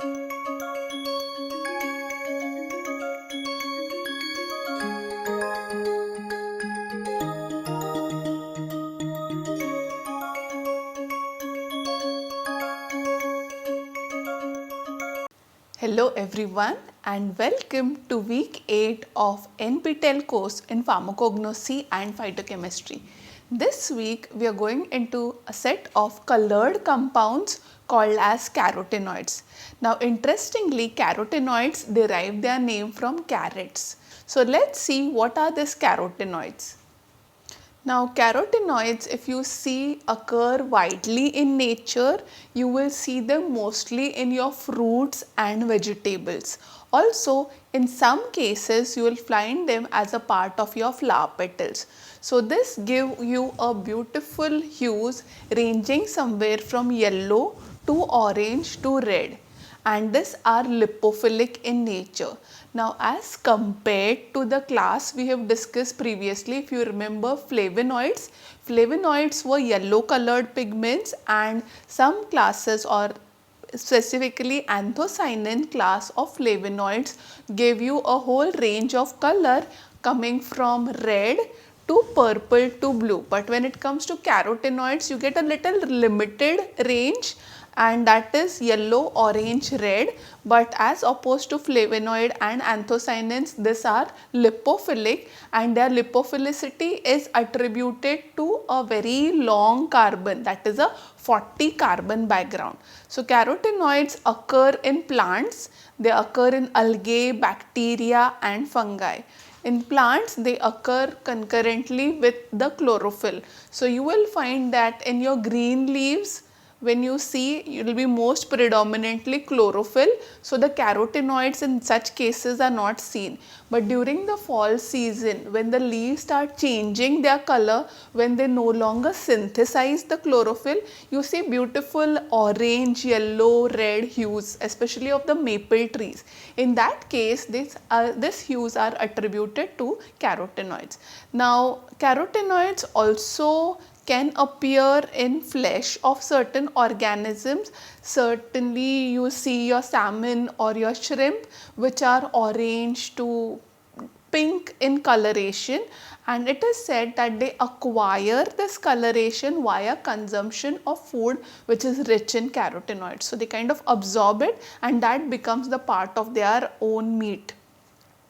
Hello everyone and welcome to week 8 of NPTEL course in pharmacognosy and phytochemistry. This week we are going into a set of colored compounds called as carotenoids. Now interestingly, carotenoids derive their name from carrots. So let's see what are these carotenoids. Now carotenoids, if you see, occur widely in nature. You will see them mostly in your fruits and vegetables. Also in some cases you will find them as a part of your flower petals. So this give you a beautiful hues ranging somewhere from yellow to orange to red, and these are lipophilic in nature. Now as compared to the class we have discussed previously, if you remember flavonoids, flavonoids were yellow colored pigments, and some classes or specifically anthocyanin class of flavonoids gave you a whole range of color coming from red to purple to blue. But when it comes to carotenoids you get a little limited range, and that is yellow, orange, red, but as opposed to flavonoid and anthocyanins, these are lipophilic, and their lipophilicity is attributed to a very long carbon, that is a 40 carbon background. So carotenoids occur in plants, they occur in algae, bacteria and fungi. In plants they occur concurrently with the chlorophyll. So you will find that in your green leaves, when you see, it will be most predominantly chlorophyll. So the carotenoids in such cases are not seen. But during the fall season, when the leaves start changing their color, when they no longer synthesize the chlorophyll, you see beautiful orange, yellow, red hues, especially of the maple trees. In that case, these hues are attributed to carotenoids. Now carotenoids also can appear in flesh of certain organisms. Certainly you see your salmon or your shrimp which are orange to pink in coloration, and it is said that they acquire this coloration via consumption of food which is rich in carotenoids. So they kind of absorb it and that becomes the part of their own meat.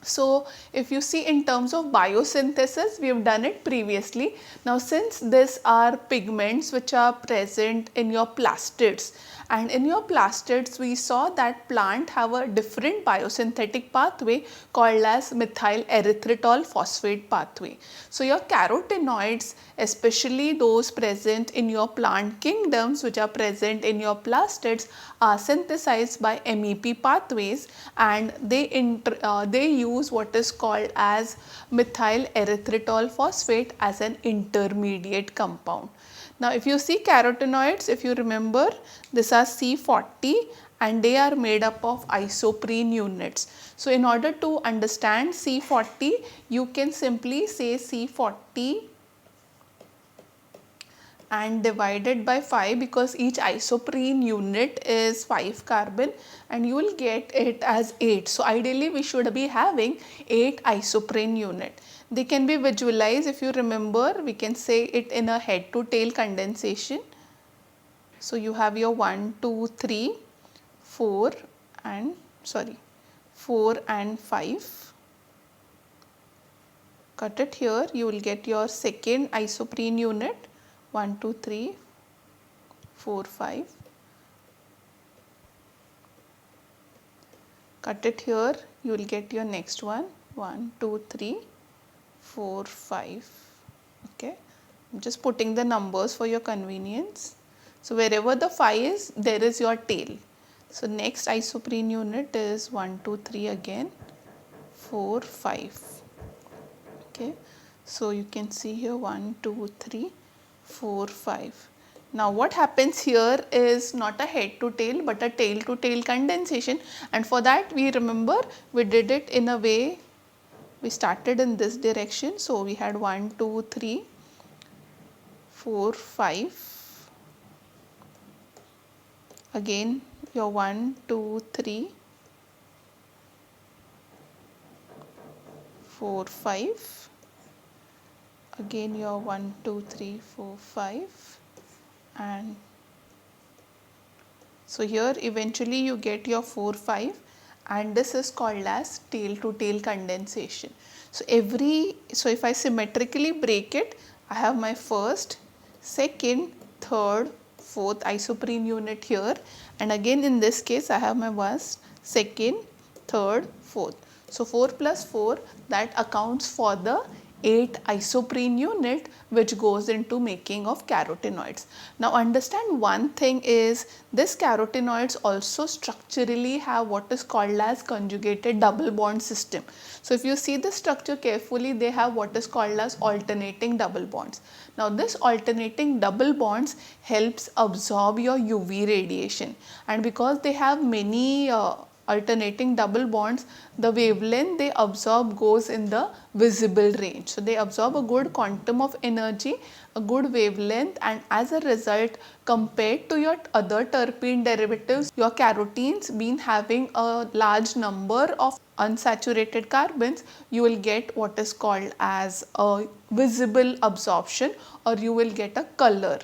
So if you see in terms of biosynthesis, we have done it previously. Now since these are pigments which are present in your plastids, and in your plastids we saw that plant have a different biosynthetic pathway called as methyl erythritol phosphate pathway. So your carotenoids, especially those present in your plant kingdoms which are present in your plastids, are synthesized by MEP pathways, and they use what is called as methyl erythritol phosphate as an intermediate compound. Now if you see carotenoids, if you remember, these are C40 and they are made up of isoprene units. So in order to understand C40, you can simply say C40 and divided by 5, because each isoprene unit is 5 carbon, and you will get it as 8. So ideally we should be having 8 isoprene unit. They can be visualized, if you remember, we can say it in a head to tail condensation. So you have your 1, 2, 3, 4 and 5. Cut it here, you will get your second isoprene unit, 1, 2, 3, 4, 5. Cut it here, you will get your next one, 1, 2, 3, 4, 5. Okay, I'm just putting the numbers for your convenience. So wherever the 5 is, there is your tail. So next isoprene unit is 1, 2, 3 again, 4, 5. Okay, so you can see here 1, 2, 3, 4, 5. Now what happens here is not a head to tail but a tail to tail condensation, and for that we remember we did it in a way, we started in this direction. So we had 1, 2, 3, 4, 5. Again your 1, 2, 3, 4, 5. Again your 1, 2, 3, 4, 5, and so here eventually you get your 4, 5, and this is called as tail to tail condensation. So if I symmetrically break it, I have my first, second, third, fourth isoprene unit here, and again in this case I have my first, second, third, fourth. So 4 plus 4, that accounts for the 8 isoprene unit which goes into making of carotenoids. Now understand one thing is, this carotenoids also structurally have what is called as conjugated double bond system. So if you see the structure carefully, they have what is called as alternating double bonds. Now this alternating double bonds helps absorb your UV radiation, and because they have many alternating double bonds, the wavelength they absorb goes in the visible range. So they absorb a good quantum of energy, a good wavelength, and as a result, compared to your other terpene derivatives, your carotenes being having a large number of unsaturated carbons, you will get what is called as a visible absorption, or you will get a color.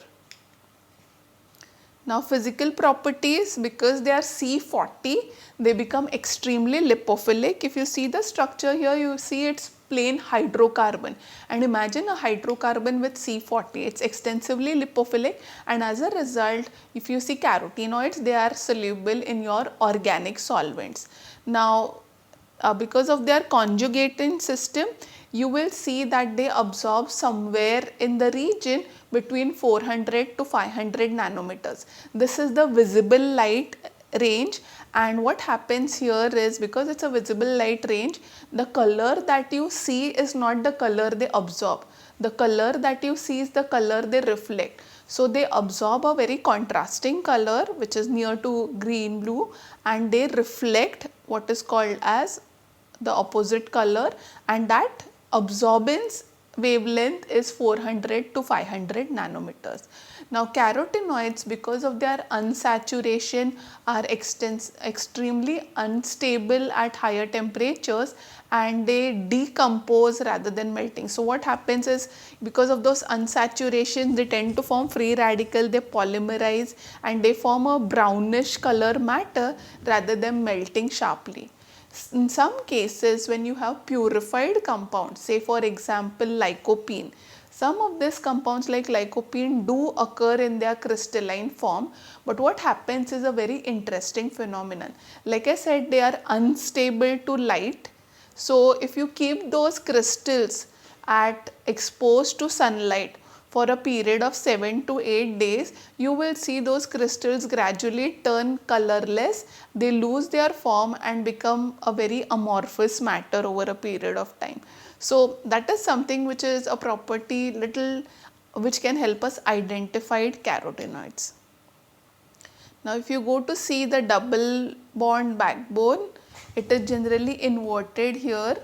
Now physical properties, because they are C40, they become extremely lipophilic. If you see the structure here, you see it's plain hydrocarbon, and imagine a hydrocarbon with C40, it's extensively lipophilic, and as a result, if you see carotenoids, they are soluble in your organic solvents. Now because of their conjugating system, you will see that they absorb somewhere in the region between 400 to 500 nanometers. This is the visible light range, and what happens here is, because it's a visible light range, the color that you see is not the color they absorb. The color that you see is the color they reflect. So they absorb a very contrasting color which is near to green blue, and they reflect what is called as the opposite color, and that absorbance wavelength is 400 to 500 nanometers. Now carotenoids, because of their unsaturation, are extremely unstable at higher temperatures, and they decompose rather than melting. So what happens is, because of those unsaturations, they tend to form free radical, they polymerize, and they form a brownish color matter rather than melting sharply. In some cases, when you have purified compounds, say for example lycopene, some of these compounds like lycopene do occur in their crystalline form, but what happens is a very interesting phenomenon. Like I said, they are unstable to light. So if you keep those crystals at exposed to sunlight for a period of 7 to 8 days, you will see those crystals gradually turn colorless, they lose their form and become a very amorphous matter over a period of time. So that is something which is a property which can help us identify carotenoids. Now if you go to see the double bond backbone, it is generally inverted here,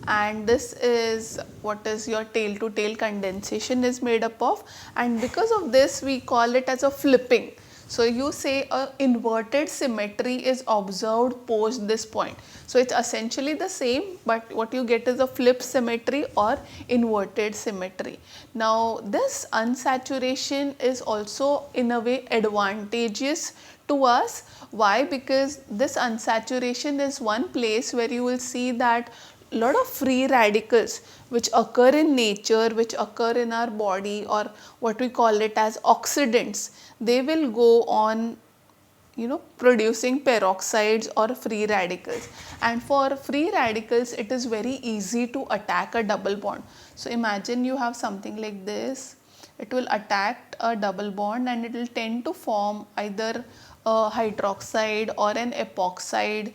and this is what is your tail to tail condensation is made up of, and because of this we call it as a flipping. So you say a inverted symmetry is observed post this point. So it's essentially the same, but what you get is a flip symmetry or inverted symmetry. Now this unsaturation is also in a way advantageous to us. Why? Because this unsaturation is one place where you will see that a lot of free radicals which occur in nature, which occur in our body, or what we call it as oxidants, they will go on producing peroxides or free radicals, and for free radicals it is very easy to attack a double bond. So imagine you have something like this, it will attack a double bond and it will tend to form either a hydroxide or an epoxide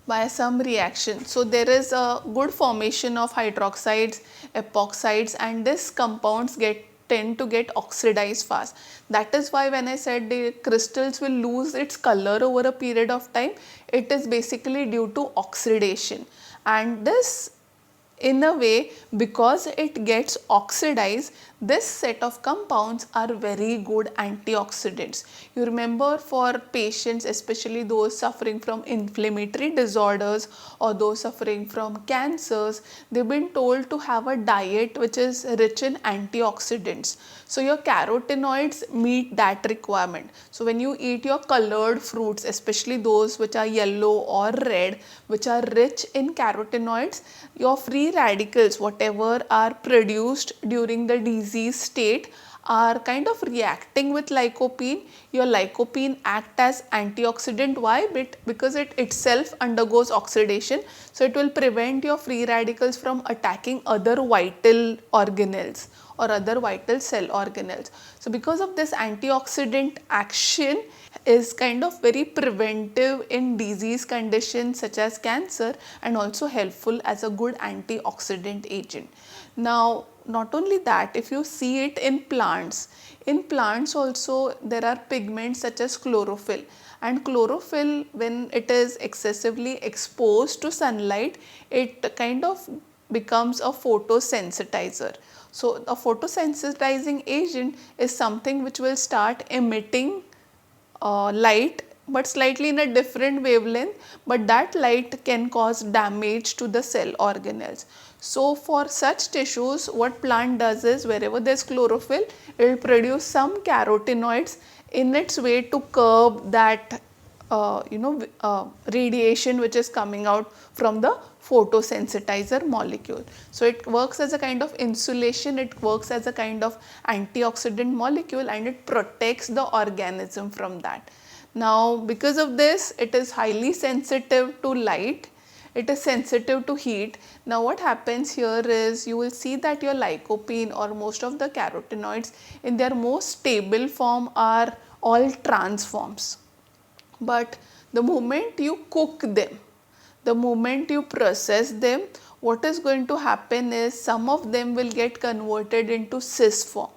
by some reaction. So there is a good formation of hydroxides, epoxides, and these compounds tend to get oxidized fast. That is why when I said the crystals will lose its color over a period of time, it is basically due to oxidation. And this, in a way, because it gets oxidized, This set of compounds are very good antioxidants. You remember, for patients, especially those suffering from inflammatory disorders or those suffering from cancers, they've been told to have a diet which is rich in antioxidants. So your carotenoids meet that requirement. So when you eat your colored fruits, especially those which are yellow or red, which are rich in carotenoids, your free radicals, whatever are produced during the disease state, are kind of reacting with lycopene. Your lycopene act as antioxidant. Why? Because it itself undergoes oxidation. So it will prevent your free radicals from attacking other vital organelles or other vital cell organelles. So because of this antioxidant action is kind of very preventive in disease conditions such as cancer, and also helpful as a good antioxidant agent. Now, not only that, if you see it in plants also there are pigments such as chlorophyll, and chlorophyll, when it is excessively exposed to sunlight, it kind of becomes a photosensitizer. So a photosensitizing agent is something which will start emitting light, but slightly in a different wavelength, but that light can cause damage to the cell organelles. So for such tissues, what plant does is, wherever there is chlorophyll, it will produce some carotenoids in its way to curb that radiation which is coming out from the photosensitizer molecule. So it works as a kind of insulation, it works as a kind of antioxidant molecule, and it protects the organism from that. Now, because of this, it is highly sensitive to light, it is sensitive to heat. Now what happens here is, you will see that your lycopene or most of the carotenoids in their most stable form are all trans forms. But the moment you cook them, the moment you process them, what is going to happen is, some of them will get converted into cis form.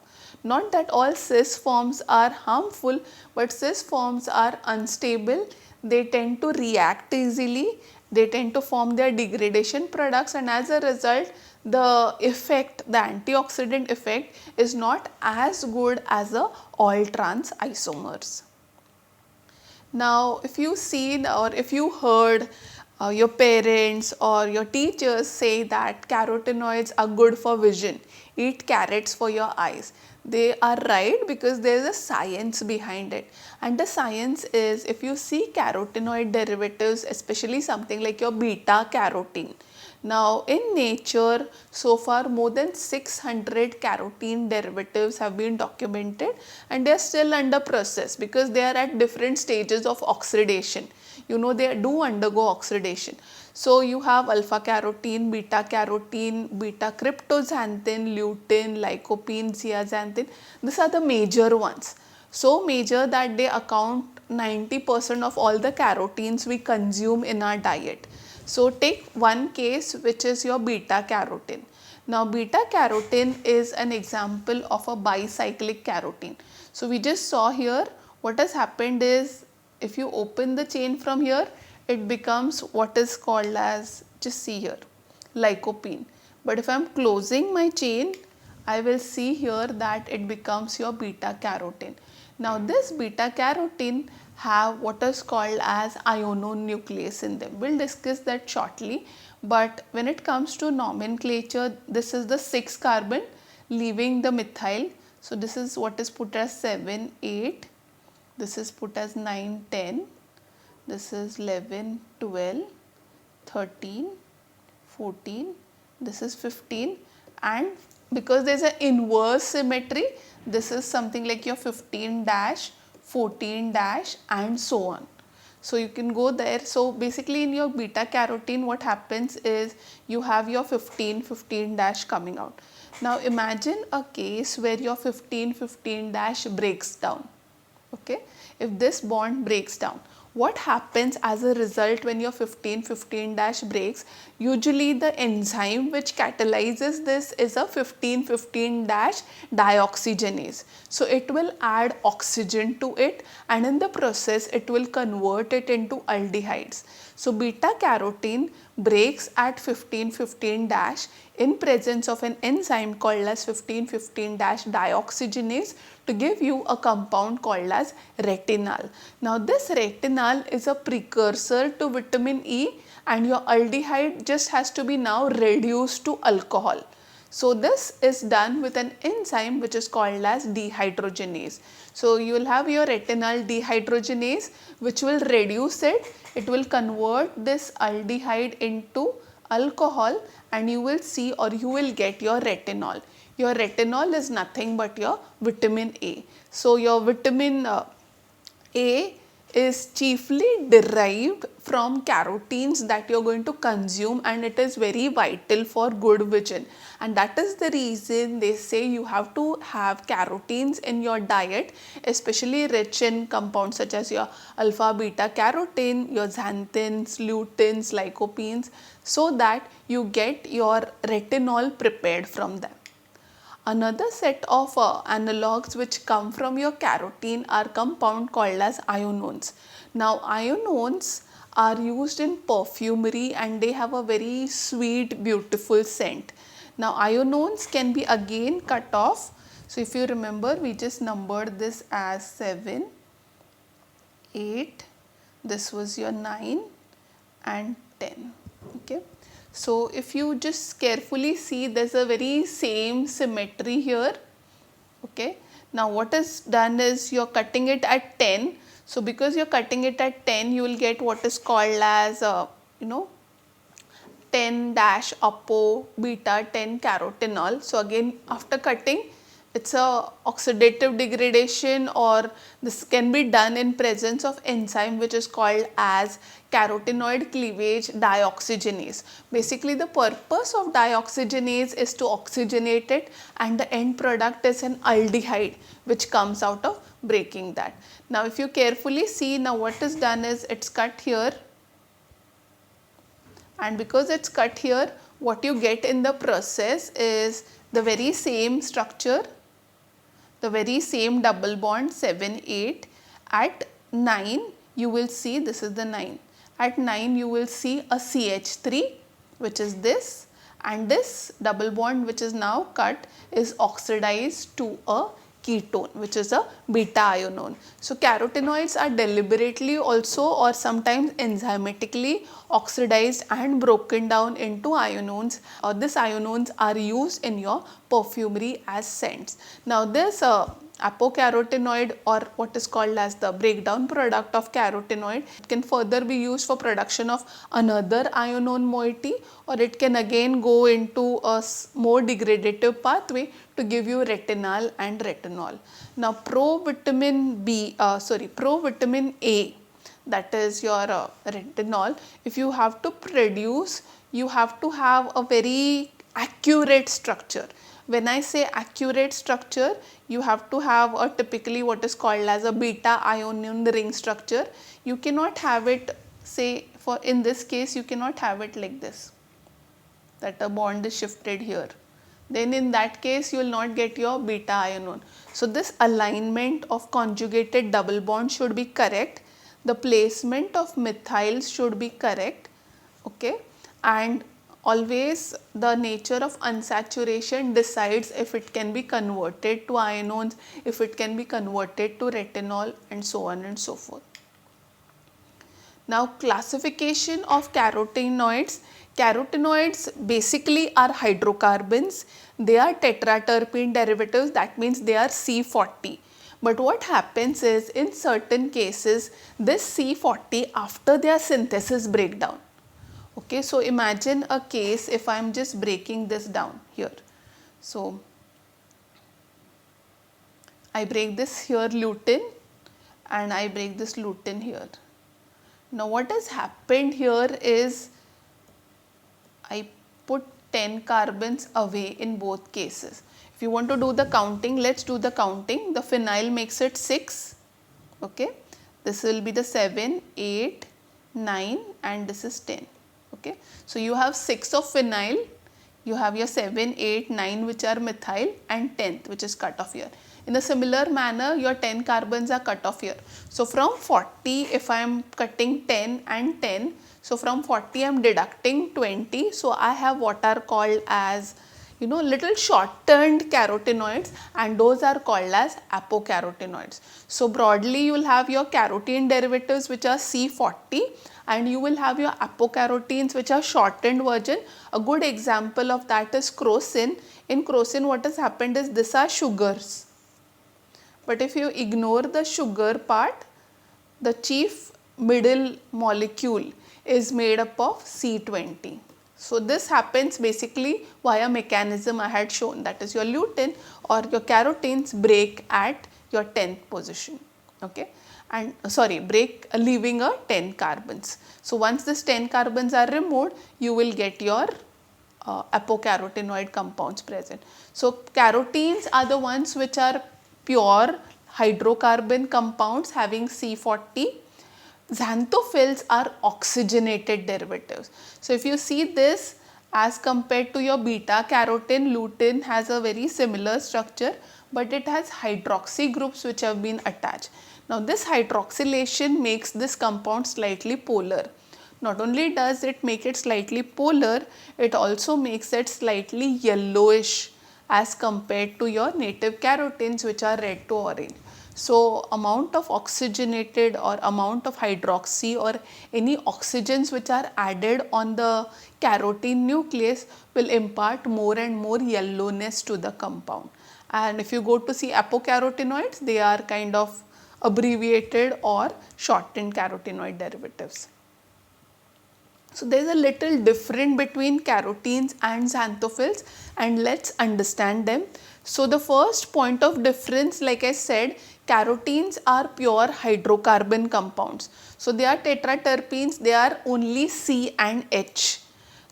Not that all cis forms are harmful, but cis forms are unstable, they tend to react easily, they tend to form their degradation products, and as a result the effect, the antioxidant effect, is not as good as the all trans isomers. Now, if you seen or if you heard your parents or your teachers say that carotenoids are good for vision, eat carrots for your eyes, they are right, because there is a science behind it. And the science is, if you see carotenoid derivatives, especially something like your beta carotene. Now in nature, so far more than 600 carotene derivatives have been documented, and they are still under process because they are at different stages of oxidation. You know, they do undergo oxidation. So you have alpha carotene, beta cryptoxanthin, lutein, lycopene, zeaxanthin. These are the major ones. So major that they account 90% of all the carotenes we consume in our diet. So take one case, which is your beta carotene. Now beta carotene is an example of a bicyclic carotene. So we just saw here, what has happened is, if you open the chain from here, it becomes what is called as, just see here, lycopene. But if I am closing my chain, I will see here that it becomes your beta carotene. Now this beta carotene have what is called as iononuclease in them. We will discuss that shortly, but when it comes to nomenclature, this is the 6th carbon leaving the methyl. So this is what is put as 7, 8, this is put as 9, 10, this is 11, 12, 13, 14, this is 15, and because there is an inverse symmetry, this is something like your 15 dash, 14 dash, and so on. So you can go there. So basically in your beta carotene, what happens is, you have your 15 dash coming out. Now imagine a case where your 15 dash breaks down. Okay, if this bond breaks down, what happens as a result when your 15 dash breaks? Usually the enzyme which catalyzes this is a 15 dash dioxygenase. So it will add oxygen to it, and in the process it will convert it into aldehydes. So beta carotene breaks at 15 dash in presence of an enzyme called as 1515-dioxygenase to give you a compound called as retinal. Now this retinal is a precursor to vitamin E, and your aldehyde just has to be now reduced to alcohol. So this is done with an enzyme which is called as dehydrogenase. So you will have your retinal dehydrogenase which will reduce it. It will convert this aldehyde into alcohol, and you will see, or you will get your retinol. Your retinol is nothing but your vitamin A. So your vitamin A is chiefly derived from carotenes that you are going to consume, and it is very vital for good vision, and that is the reason they say you have to have carotenes in your diet, especially rich in compounds such as your alpha beta carotene, your xanthins, luteins, lycopenes, so that you get your retinol prepared from them. Another set of analogues which come from your carotene are compound called as ionones. Now ionones are used in perfumery and they have a very sweet, beautiful scent. Now ionones can be again cut off. So if you remember, we just numbered this as 7, 8, this was your 9 and 10. Okay. So if you just carefully see, there is a very same symmetry here. Okay. Now what is done is you are cutting it at 10. So because you are cutting it at 10, you will get what is called as 10-apo beta 10 carotenol. So again, after cutting, it's a oxidative degradation, or this can be done in presence of enzyme which is called as carotenoid cleavage dioxygenase. Basically the purpose of dioxygenase is to oxygenate it, and the end product is an aldehyde which comes out of breaking that. Now if you carefully see, now what is done is it's cut here, and because it's cut here, what you get in the process is the very same structure, the very same double bond 7, 8. At 9 you will see, this is the 9, at 9 you will see a CH3 which is this, and this double bond which is now cut is oxidized to a ketone which is a beta ionone. So carotenoids are deliberately also or sometimes enzymatically oxidized and broken down into ionones. These ionones are used in your perfumery as scents. Now this apocarotenoid, or what is called as the breakdown product of carotenoid, it can further be used for production of another ionone moiety, or it can again go into a more degradative pathway to give you retinal and retinol. Now provitamin A, that is your retinol, if you have to produce, you have to have a very accurate structure. When I say accurate structure, you have to have a typically what is called as a beta ionine ring structure. You cannot have it, say for in this case, you cannot have it like this, that a bond is shifted here. Then in that case you will not get your beta ionone. So this alignment of conjugated double bond should be correct. The placement of methyls should be correct. Okay, and always the nature of unsaturation decides if it can be converted to ionones, if it can be converted to retinol, and so on and so forth. Now classification of carotenoids. Carotenoids basically are hydrocarbons. They are tetraterpene derivatives, that means they are C40. But what happens is, in certain cases, this C40 after their synthesis break down. Okay, so imagine a case if I am just breaking this down here. So I break this here lutein and I break this lutein here. Now what has happened here is I put 10 carbons away in both cases. If you want to do the counting, let's do the counting. The phenyl makes it 6. Okay, this will be the 7, 8, 9 and this is 10. Okay, so you have 6 of phenyl, you have your 7, 8, 9 which are methyl and 10th which is cut off here. In a similar manner, your 10 carbons are cut off here. So from 40, if I am cutting 10 and 10, so from 40 I am deducting 20. So I have what are called as little short-turned carotenoids, and those are called as apocarotenoids. So broadly you will have your carotene derivatives which are C40, and you will have your apocarotenes which are shortened version. A good example of that is crocin. In crocin, what has happened is these are sugars. But if you ignore the sugar part, the chief middle molecule is made up of C20. So this happens basically via mechanism I had shown, that is your lutein or your carotenes break at your 10th position, okay, and break leaving a 10 carbons. So once this 10 carbons are removed, you will get your apocarotenoid compounds present. So carotenes are the ones which are pure hydrocarbon compounds having C40. Xanthophylls are oxygenated derivatives. So if you see this, as compared to your beta carotene, lutein has a very similar structure, but it has hydroxy groups which have been attached. Now this hydroxylation makes this compound slightly polar. Not only does it make it slightly polar, it also makes it slightly yellowish as compared to your native carotenes which are red to orange. So amount of oxygenated or amount of hydroxy or any oxygens which are added on the carotene nucleus will impart more and more yellowness to the compound. And if you go to see apocarotenoids, they are kind of abbreviated or shortened carotenoid derivatives. So there is a little difference between carotenes and xanthophylls, and let's understand them. So the first point of difference, like I said, carotenes are pure hydrocarbon compounds. So they are tetraterpenes, they are only C and H.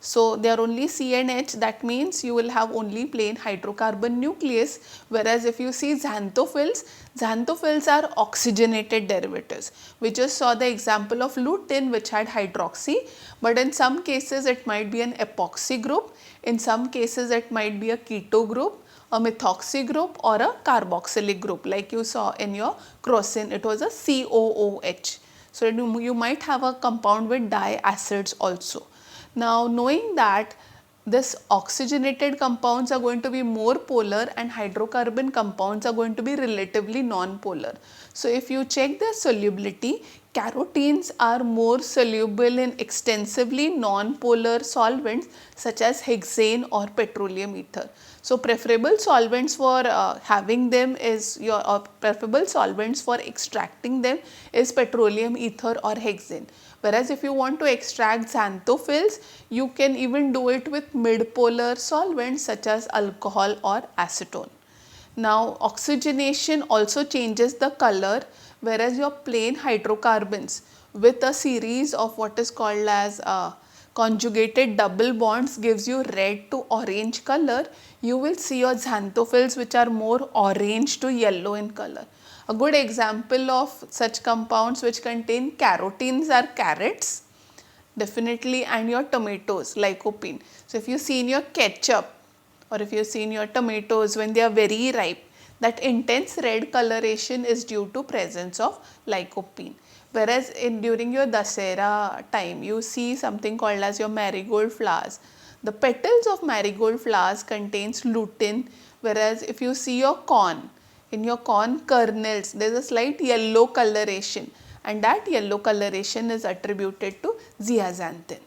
So they are only C and H, that means you will have only plain hydrocarbon nucleus, whereas if you see xanthophylls, xanthophylls are oxygenated derivatives. We just saw the example of lutein which had hydroxy, but in some cases it might be an epoxy group, in some cases it might be a keto group, a methoxy group or a carboxylic group, like you saw in your crocin, it was a COOH. So you might have a compound with diacids also. Now knowing that this oxygenated compounds are going to be more polar and hydrocarbon compounds are going to be relatively non-polar. So if you check their solubility, carotenes are more soluble in extensively non-polar solvents such as hexane or petroleum ether. So preferable solvents for having them is preferable solvents for extracting them is petroleum ether or hexane. Whereas if you want to extract xanthophylls, you can even do it with mid-polar solvents such as alcohol or acetone. Now oxygenation also changes the color, whereas your plain hydrocarbons with a series of what is called as conjugated double bonds gives you red to orange color, you will see your xanthophylls which are more orange to yellow in color. A good example of such compounds which contain carotenes are carrots, definitely, and your tomatoes, lycopene. So if you see in your ketchup or if you see in your tomatoes when they are very ripe, that intense red coloration is due to presence of lycopene. Whereas during your Dasera time, you see something called as your marigold flowers. The petals of marigold flowers contains lutein, whereas if you see your corn, in your corn kernels, there is a slight yellow coloration, and that yellow coloration is attributed to zeaxanthin.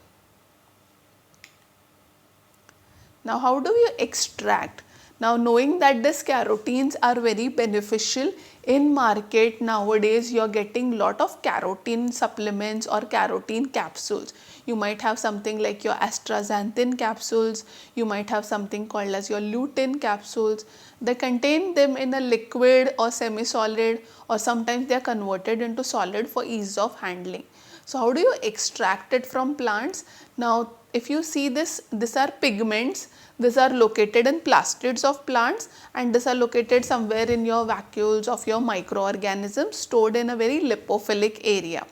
Now how do you extract? Now knowing that these carotenes are very beneficial, in market nowadays you are getting lot of carotene supplements or carotene capsules. You might have something like your astaxanthin capsules, you might have something called as your lutein capsules. They contain them in a liquid or semi-solid, or sometimes they are converted into solid for ease of handling. So how do you extract it from plants? Now if you see this, these are pigments. These are located in plastids of plants, and these are located somewhere in your vacuoles of your microorganisms stored in a very lipophilic area.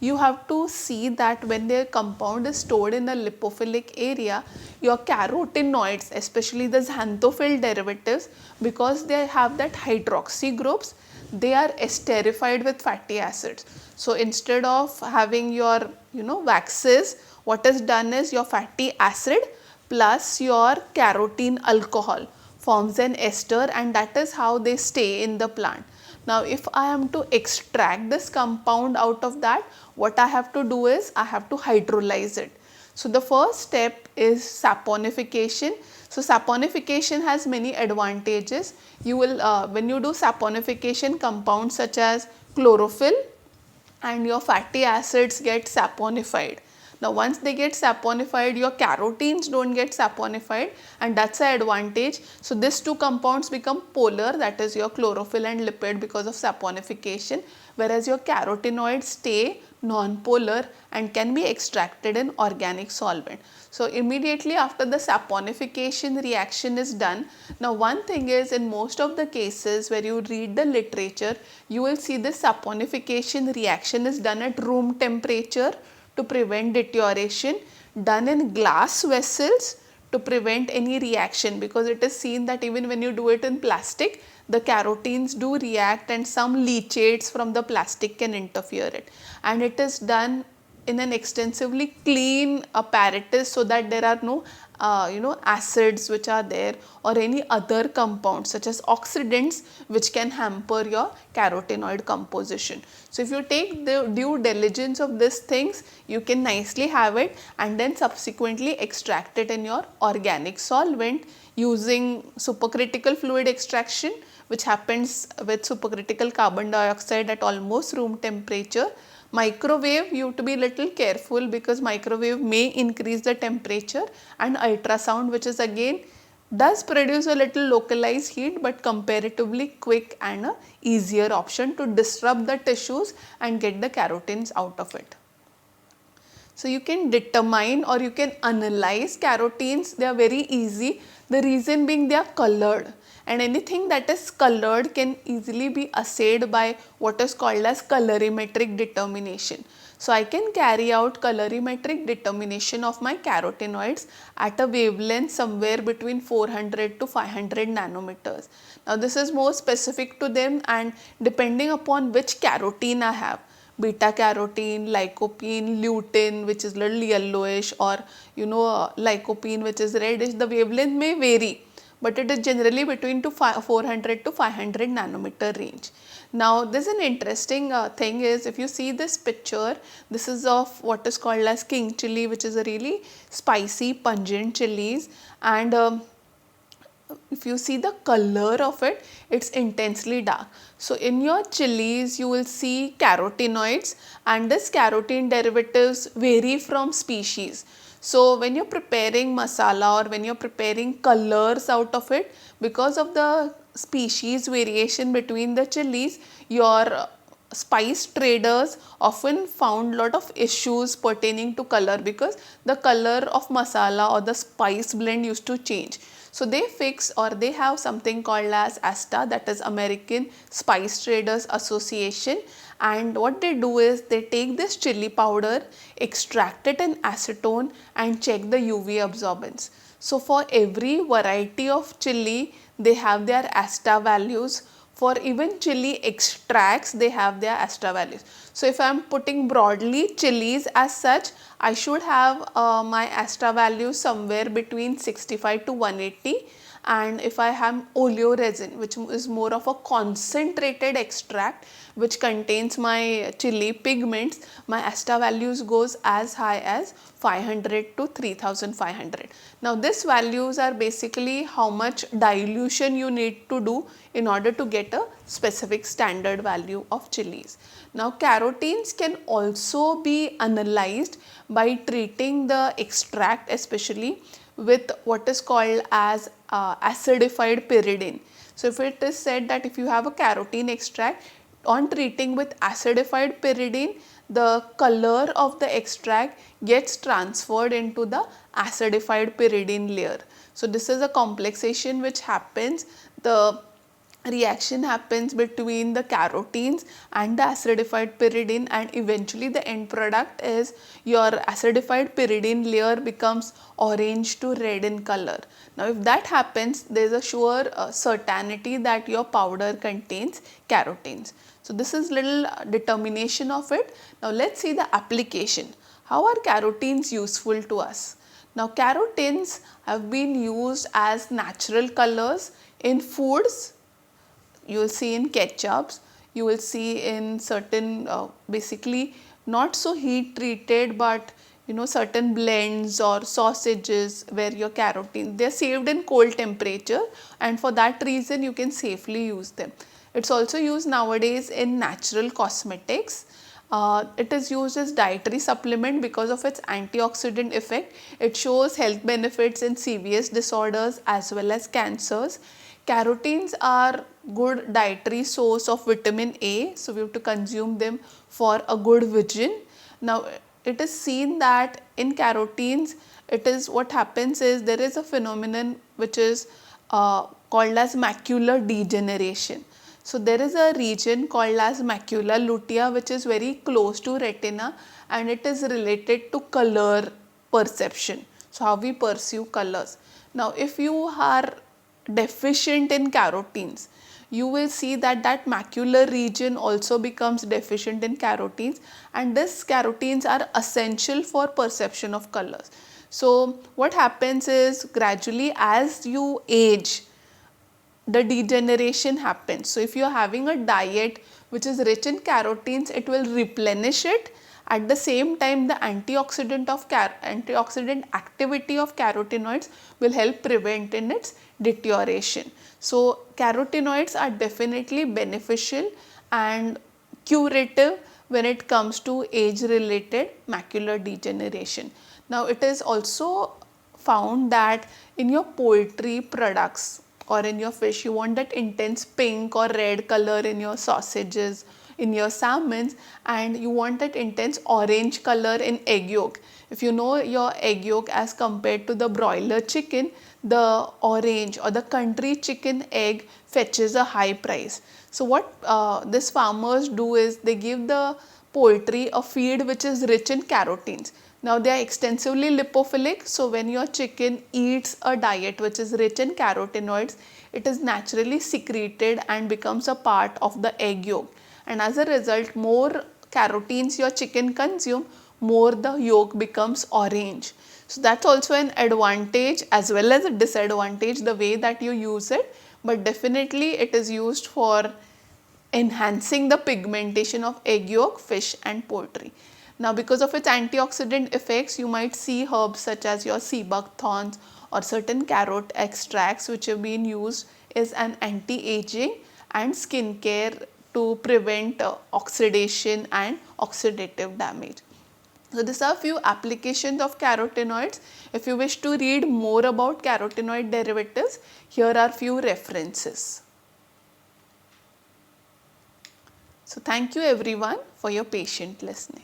you have to see that when their compound is stored in the lipophilic area, your carotenoids, especially the xanthophil derivatives, because they have that hydroxy groups, they are esterified with fatty acids. So instead of having your waxes, what is done is your fatty acid plus your carotene alcohol forms an ester, and that is how they stay in the plant. Now if I am to extract this compound out of that, what I have to do is I have to hydrolyze it. So the first step is saponification. So saponification has many advantages. You will when you do saponification, compounds such as chlorophyll and your fatty acids get saponified. Now once they get saponified, your carotenes don't get saponified, and that's an advantage. So these two compounds become polar, that is your chlorophyll and lipid, because of saponification, whereas your carotenoids stay non-polar and can be extracted in organic solvent. So immediately after the saponification reaction is done, now one thing is, in most of the cases where you read the literature, you will see this saponification reaction is done at room temperature to prevent deterioration, done in glass vessels to prevent any reaction, because it is seen that even when you do it in plastic, the carotenes do react and some leachates from the plastic can interfere it, and it is done in an extensively clean apparatus so that there are no acids which are there or any other compounds such as oxidants which can hamper your carotenoid composition. So if you take the due diligence of these things, you can nicely have it and then subsequently extract it in your organic solvent using supercritical fluid extraction, which happens with supercritical carbon dioxide at almost room temperature. Microwave, you have to be little careful because microwave may increase the temperature, and ultrasound, which is again does produce a little localized heat but comparatively quick and a easier option to disrupt the tissues and get the carotenes out of it. So you can determine or you can analyze carotenes, they are very easy. The reason being they are colored, and anything that is colored can easily be assayed by what is called as colorimetric determination. So I can carry out colorimetric determination of my carotenoids at a wavelength somewhere between 400 to 500 nanometers. Now this is more specific to them, and depending upon which carotene I have, beta carotene, lycopene, lutein, which is little yellowish, or lycopene, which is reddish, the wavelength may vary, but it is generally between 400 to 500 nanometer range. Now this is an interesting thing is, if you see this picture, this is of what is called as king chili, which is a really spicy pungent chilies, and if you see the color of it, it's intensely dark. So in your chilies you will see carotenoids, and this carotene derivatives vary from species. So when you're preparing masala or when you're preparing colors out of it, because of the species variation between the chilies, your spice traders often found lot of issues pertaining to color, because the color of masala or the spice blend used to change. So they fix, or they have something called as ASTA, that is American Spice Traders Association, and what they do is they take this chili powder, extract it in acetone and check the UV absorbance. So for every variety of chili they have their ASTA values. For even chili extracts, they have their ASTA values. So if I am putting broadly chilies as such, I should have my ASTA values somewhere between 65 to 180. And if I have oleoresin, which is more of a concentrated extract which contains my chili pigments, my ASTA values goes as high as 500 to 3500. Now these values are basically how much dilution you need to do in order to get a specific standard value of chilies. Now carotenes can also be analyzed by treating the extract especially with what is called as acidified pyridine. So if it is said that if you have a carotene extract, on treating with acidified pyridine, the color of the extract gets transferred into the acidified pyridine layer. So this is a complexation which happens. The reaction happens between the carotenes and the acidified pyridine, and eventually the end product is your acidified pyridine layer becomes orange to red in color. Now if that happens, there is a sure certainty that your powder contains carotenes. So this is little determination of it. Now let's see the application. How are carotenes useful to us? Now carotenes have been used as natural colors in foods. You will see in ketchups, you will see in certain basically not so heat treated, but certain blends or sausages where your carotene, they are saved in cold temperature, and for that reason you can safely use them. It's also used nowadays in natural cosmetics. It is used as dietary supplement because of its antioxidant effect. It shows health benefits in CVS disorders as well as cancers. Carotenes are good dietary source of vitamin A, so we have to consume them for a good vision. Now it is seen that in carotenes, it is what happens is there is a phenomenon which is called as macular degeneration. So there is a region called as macula lutea which is very close to retina, and it is related to color perception. So how we perceive colors. Now if you are deficient in carotenes, you will see that that macular region also becomes deficient in carotenes, and these carotenes are essential for perception of colors. So what happens is gradually as you age, the degeneration happens. So if you are having a diet which is rich in carotenes, it will replenish it. At the same time, the antioxidant activity of carotenoids will help prevent in its deterioration. So carotenoids are definitely beneficial and curative when it comes to age related macular degeneration. Now it is also found that in your poultry products or in your fish, you want that intense pink or red color in your sausages, in your salmons, and you want that intense orange color in egg yolk. If you know your egg yolk as compared to the broiler chicken, the orange or the country chicken egg fetches a high price. So what these farmers do is they give the poultry a feed which is rich in carotenes. Now they are extensively lipophilic, so when your chicken eats a diet which is rich in carotenoids, it is naturally secreted and becomes a part of the egg yolk, and as a result, more carotenes your chicken consume, more the yolk becomes orange. So that's also an advantage as well as a disadvantage, the way that you use it, but definitely it is used for enhancing the pigmentation of egg yolk, fish and poultry. Now because of its antioxidant effects, you might see herbs such as your sea buckthorns or certain carrot extracts which have been used as an anti-aging and skincare to prevent oxidation and oxidative damage. So these are few applications of carotenoids. If you wish to read more about carotenoid derivatives, here are few references. So thank you everyone for your patient listening.